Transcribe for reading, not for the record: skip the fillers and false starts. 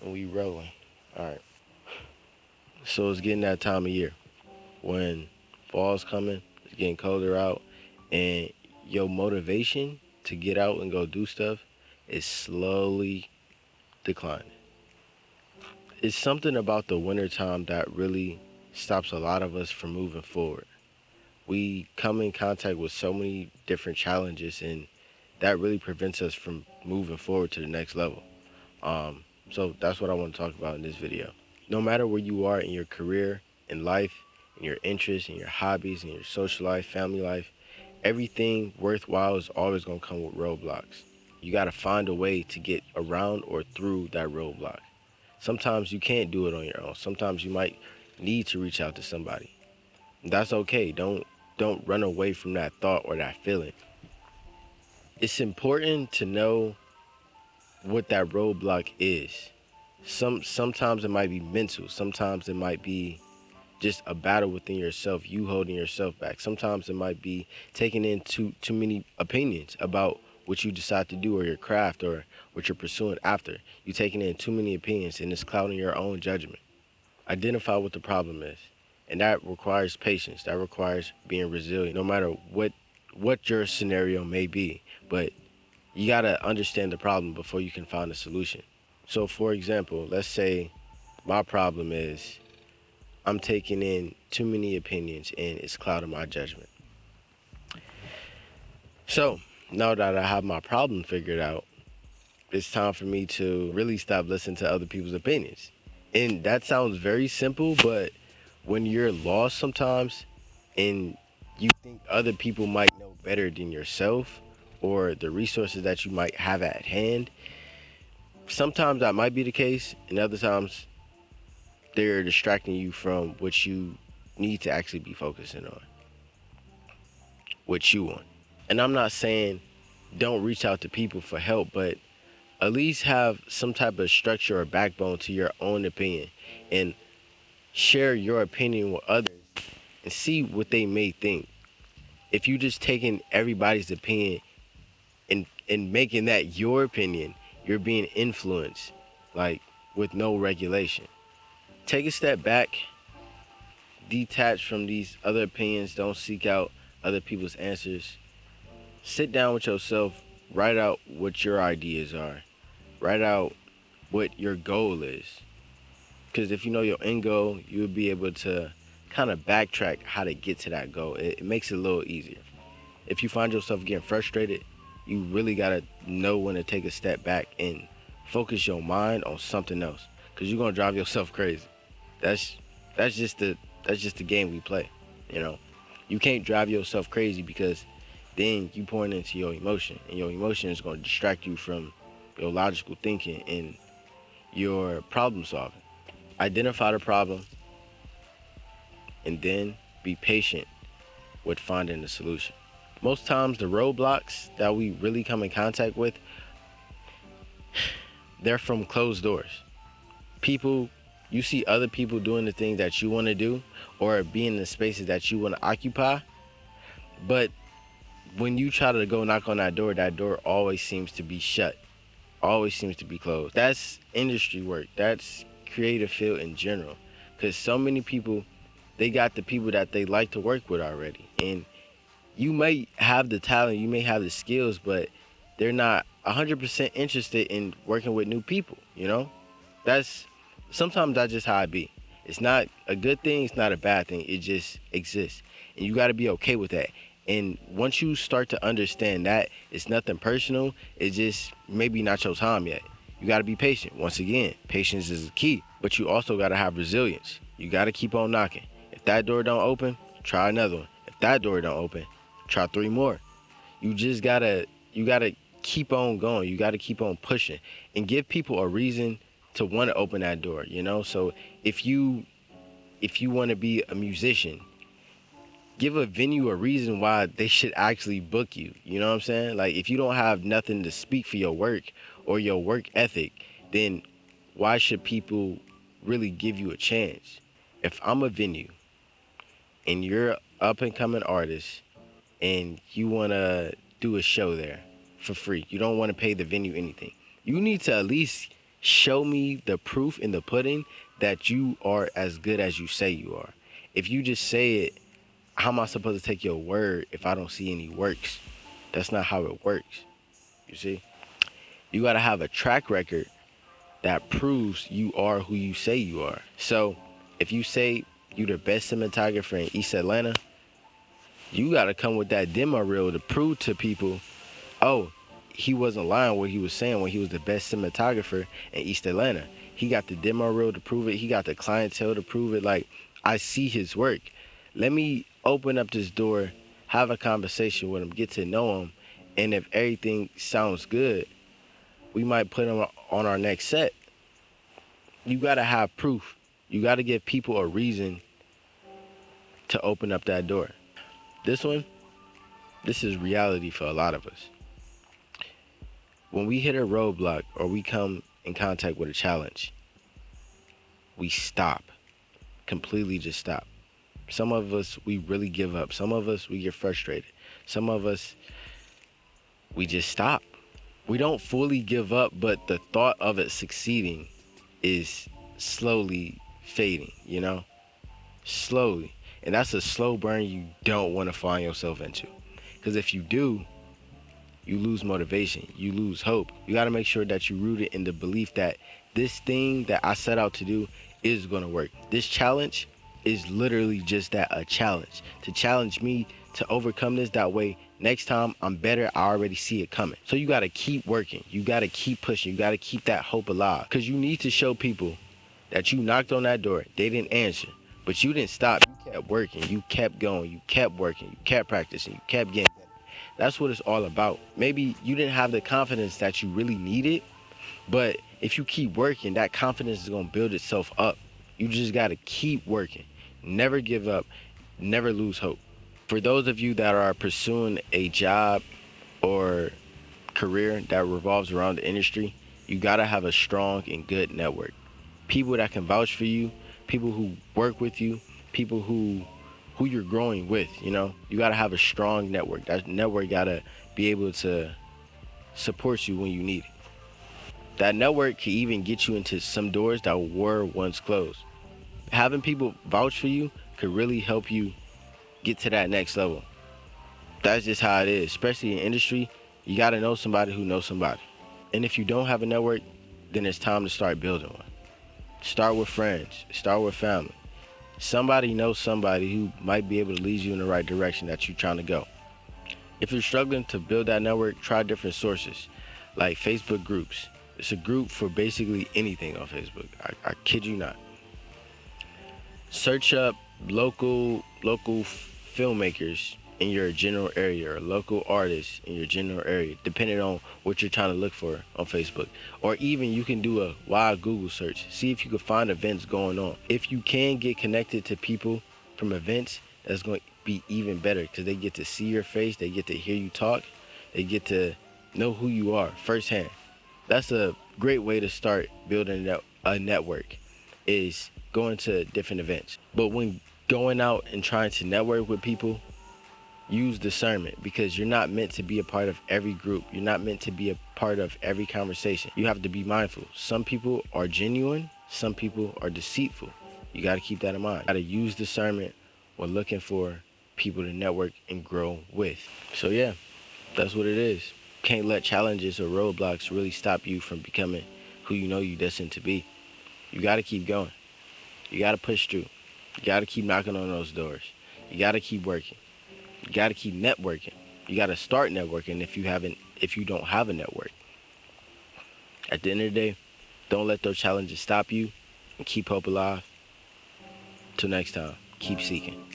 And we rolling. All right. So it's getting that time of year when fall's coming, it's getting colder out, and your motivation to get out and go do stuff is slowly declining. It's something about the wintertime that really stops a lot of us from moving forward. We come in contact with so many different challenges, and that really prevents us from moving forward to the next level. So that's what I want to talk about in this video. No matter where you are in your career, in life, in your interests, in your hobbies, in your social life, family life, everything worthwhile is always going to come with roadblocks. You got to find a way to get around or through that roadblock. Sometimes you can't do it on your own. Sometimes you might need to reach out to somebody. That's okay. Don't run away from that thought or that feeling. It's important to know what that roadblock is. Sometimes it might be mental. Sometimes it might be just a battle within yourself, you holding yourself back. Sometimes it might be taking in too many opinions about what you decide to do or your craft or what you're pursuing after. You taking in too many opinions and it's clouding your own judgment. Identify what the problem is. And that requires patience. That requires being resilient, no matter what your scenario may be. But you gotta understand the problem before you can find a solution. So for example, let's say my problem is I'm taking in too many opinions and it's clouding my judgment. So now that I have my problem figured out, it's time for me to really stop listening to other people's opinions. And that sounds very simple, but when you're lost sometimes and you think other people might know better than yourself or the resources that you might have at hand, sometimes that might be the case, and other times they're distracting you from what you need to actually be focusing on, what you want. And I'm not saying don't reach out to people for help, but at least have some type of structure or backbone to your own opinion and share your opinion with others and see what they may think. If you just taking everybody's opinion and making that your opinion, you're being influenced, like with no regulation. Take a step back, detach from these other opinions, don't seek out other people's answers. Sit down with yourself, write out what your ideas are, write out what your goal is. Because if you know your end goal, you'll be able to kind of backtrack how to get to that goal. It makes it a little easier. If you find yourself getting frustrated, you really gotta know when to take a step back and focus your mind on something else. Cause you're gonna drive yourself crazy. That's that's just the game we play. You know, you can't drive yourself crazy because then you pouring into your emotion, and your emotion is gonna distract you from your logical thinking and your problem solving. Identify the problem and then be patient with finding the solution. Most times the roadblocks that we really come in contact with, they're from closed doors. People, you see other people doing the things that you want to do or being in the spaces that you want to occupy, but when you try to go knock on that door always seems to be shut, always seems to be closed. That's industry work. That's creative field in general. Because so many people, they got the people that they like to work with already. And you may have the talent, you may have the skills, but they're not 100% interested in working with new people, you know? That's sometimes that's just how it be. It's not a good thing, it's not a bad thing. It just exists. And you got to be okay with that. And once you start to understand that it's nothing personal, it's just maybe not your time yet. You got to be patient. Once again, patience is the key, but you also got to have resilience. You got to keep on knocking. If that door don't open, try another one. If that door don't open, try three more. You gotta keep on going. You gotta keep on pushing and give people a reason to want to open that door, you know? So if you want to be a musician, give a venue a reason why they should actually book you. You know what I'm saying? Like if you don't have nothing to speak for your work or your work ethic, then why should people really give you a chance? If I'm a venue and you're an up and coming artist and you want to do a show there for free, you don't want to pay the venue anything, you need to at least Show me the proof in the pudding that you are as good as you say you are. If you just say it, how am I supposed to take your word if I don't see any works? That's not how it works. You see? You got to have a track record that proves you are who you say you are. So if you say you the best cinematographer in East Atlanta, you got to come with that demo reel to prove to people, oh, he wasn't lying what he was saying when he was the best cinematographer in East Atlanta. He got the demo reel to prove it. He got the clientele to prove it. Like, I see his work. Let me open up this door, have a conversation with him, get to know him, and if everything sounds good, we might put him on our next set. You got to have proof. You got to give people a reason to open up that door. This is reality for a lot of us. When we hit a roadblock or we come in contact with a challenge, we stop. Completely just stop. Some of us, we really give up. Some of us, we get frustrated. Some of us, we just stop. We don't fully give up, but the thought of it succeeding is slowly fading, you know? Slowly. And that's a slow burn you don't want to find yourself into. Because if you do, you lose motivation, you lose hope. You got to make sure that you root it in the belief that this thing that I set out to do is going to work. This challenge is literally just that, a challenge. To challenge me to overcome this, that way next time I'm better, I already see it coming. So you got to keep working. You got to keep pushing. You got to keep that hope alive. Because you need to show people that you knocked on that door, they didn't answer, but you didn't stop. You kept working. You kept going. You kept working. You kept practicing. You kept getting better. That's what it's all about. Maybe you didn't have the confidence that you really needed, but if you keep working, that confidence is going to build itself up. You just got to keep working. Never give up. Never lose hope. For those of you that are pursuing a job or career that revolves around the industry, you got to have a strong and good network. People that can vouch for you, people who work with you, people who you're growing with, you know? You got to have a strong network. That network got to be able to support you when you need it. That network can even get you into some doors that were once closed. Having people vouch for you could really help you get to that next level. That's just how it is. Especially in industry, you got to know somebody who knows somebody. And if you don't have a network, then it's time to start building one. Start with friends. Start with family. Somebody knows somebody who might be able to lead you in the right direction that you're trying to go. If you're struggling to build that network, try different sources, like Facebook groups. It's a group for basically anything on Facebook. I kid you not. Search up local filmmakers in your general area or local artists in your general area, depending on what you're trying to look for on Facebook. Or even you can do a wide Google search. See if you can find events going on. If you can get connected to people from events, that's going to be even better because they get to see your face, they get to hear you talk, they get to know who you are firsthand. That's a great way to start building a network, is going to different events. But when going out and trying to network with people, use discernment, because you're not meant to be a part of every group. You're not meant to be a part of every conversation. You have to be mindful. Some people are genuine, some people are deceitful. You got to keep that in mind. You got to use discernment when looking for people to network and grow with. So yeah, that's what it is. Can't let challenges or roadblocks really stop you from becoming who you know you're destined to be. You got to keep going. You got to push through. You got to keep knocking on those doors. You got to keep working. You got to keep networking. You got to start networking if you don't have a network. At the end of the day, don't let those challenges stop you, and keep hope alive. Till next time, keep seeking.